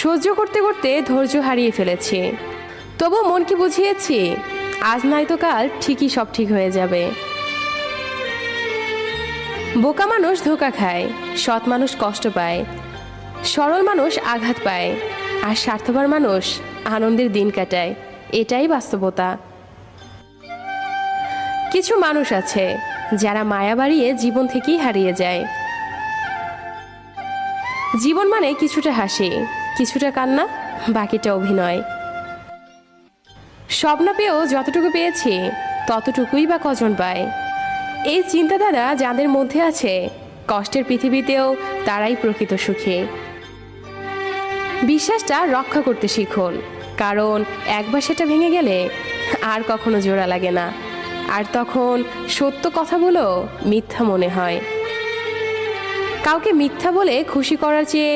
সহ্য করতে করতে ধৈর্য হারিয়ে ফেলেছি। তবু মনকে বুঝিয়েছি আজ নয়তো কাল ঠিকই সব ঠিক হয়ে যাবে। বোকা মানুষ ধোঁকা খায়, সৎ মানুষ কষ্ট পায়, সরল মানুষ আঘাত পায়, আর স্বার্থপর মানুষ আনন্দের দিন কাটায়। এটাই বাস্তবতা। কিছু মানুষ আছে যারা মায়া বাড়িয়ে জীবন থেকেই হারিয়ে যায়। জীবন মানে কিছুটা হাসি, কিছুটা কান্না, বাকিটা অভিনয়। স্বপ্ন পেয়েও যতটুকু পেয়েছি ততটুকুই বা কজন পায়। এই চিন্তাধারা যাদের মধ্যে আছে, কষ্টের পৃথিবীতেও তারাই প্রকৃত সুখী। বিশ্বাসটা রক্ষা করতে শিখুন, কারণ একবার সেটা ভেঙে গেলে আর কখনো জোড়া লাগে না, আর তখন সত্য কথাগুলো মিথ্যা মনে হয়। কাউকে মিথ্যা বলে খুশি করার চেয়ে